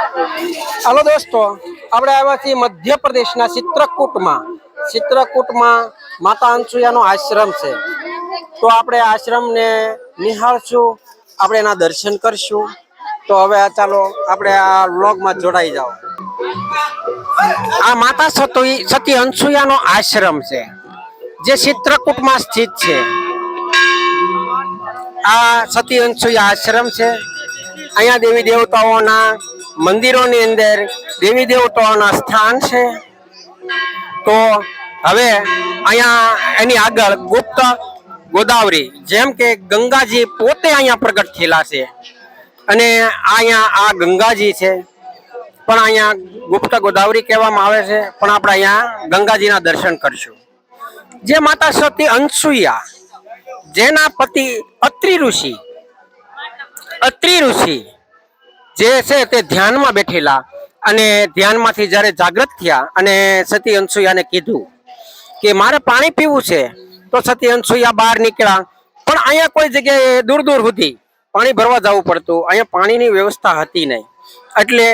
Hello दोस्तों, આપણે આવ્યા છીએ મધ્યપ્રદેશના ચિત્રકૂટમાં માતા અનસુયાનો આશ્રમ છે। તો આપણે આશ્રમને નિહાળશું, આપણે એના દર્શન કરશું। તો હવે ચાલો આપણે આ વ્લોગમાં જોડાઈ જાઓ। આ માતા સતી અનસુયાનો આશ્રમ છે જે ચિત્રકૂટમાં સ્થિત છે। આ સતી અનસુયા આશ્રમ છે। અહીંયા દેવી દેવતાઓના મંદિરોની અંદર દેવી દેવતાઓના સ્થાન છે। તો હવે અહીંયા એની આગળ ગુપ્ત ગોદાવરી જેમ કે ગંગાજી પોતે અહીંયા પ્રગટ થયેલા છે અને અહીંયા આ ગંગાજી છે, પણ અહીંયા ગુપ્ત ગોદાવરી કહેવામાં આવે છે। પણ આપણે અહીંયા ગંગાજીના દર્શન કરશું। જે માતા સતી અનસુયા, જેના પતિ અત્રિ ઋષિ જે છે તે ધ્યાનમાં બેઠેલા અને ધ્યાનમાંથી જ્યારે જાગૃત થયા અને સતી અનસુયાને કીધું કે મારે પાણી પીવું છે, તો સતી અનસુયા બહાર નીકળ્યા। પણ અહીંયા કોઈ જગ્યાએ દૂર દૂર સુધી પાણી ભરવા જવું પડતું, અહીંયા પાણીની વ્યવસ્થા હતી નહીં। એટલે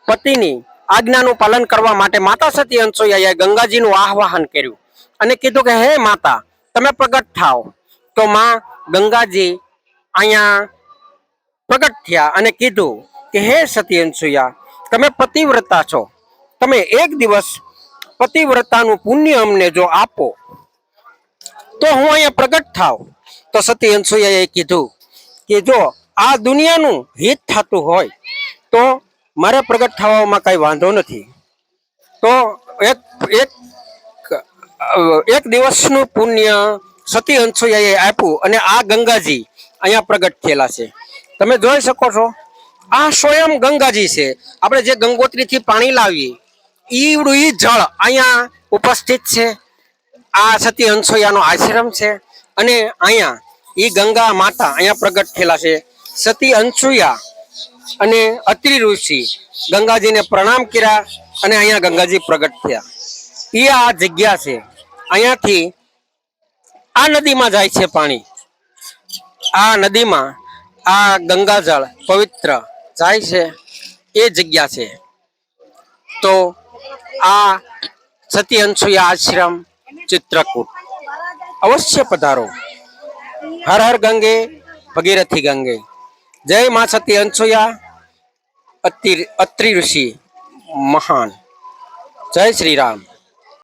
પતિની આજ્ઞાનું પાલન કરવા માટે માતા સતી અનસુયાએ ગંગાજીનું આહ્વાન કર્યું અને કીધું કે હે માતા, તમે પ્રગટ થાઓ। તો માં ગંગાજી અહીંયા પ્રગટ થયા અને કીધું કે હે સતી અનસુયા, તમે પતિવ્રતા છો, તમે એક દિવસ પતિવ્રતાનું પુણ્ય અમને જો આપો તો હું અહીંયા પ્રગટ થાવ। તો સતી અનસુયાએ કીધું કે જો આ દુનિયાનું હિત થતું હોય તો મારે પ્રગટ થવામાં કઈ વાંધો નથી। તો એક દિવસનું પુણ્ય સતી અનસુયાએ આપ્યું અને આ ગંગાજી અહીંયા પ્રગટ થયેલા છે। તમે જોઈ શકો છો, આ સ્વયં ગંગાજી છે। આપણે જે ગંગોત્રીથી પાણી લાવીએ ઈવડું ઈ જળ અહીંયા ઉપસ્થિત છે। આ સતી અનસુયાનો આશ્રમ છે અને અહીંયા ઈ ગંગા માતા અહીંયા પ્રગટ થયેલા છે। સતી અનસુયા અને અત્રિ ઋષિ ગંગાજીને પ્રણામ કર્યા અને અહીંયા ગંગાજી પ્રગટ થયા। એ આ જગ્યા છે, અહીંયાથી આ નદીમાં જાય છે પાણી। આ નદીમાં આ ગંગાજળ પવિત્ર જાય છે, એ જગ્યા છે। તો આ સતી અનસુયા આશ્રમ ચિત્રકૂટ અવશ્ય પધારો। હર હર ગંગે ભગીરથી ગંગે। જય મા સતી અનસુયા, અત્રિ ઋષિ મહાન। જય શ્રી રામ।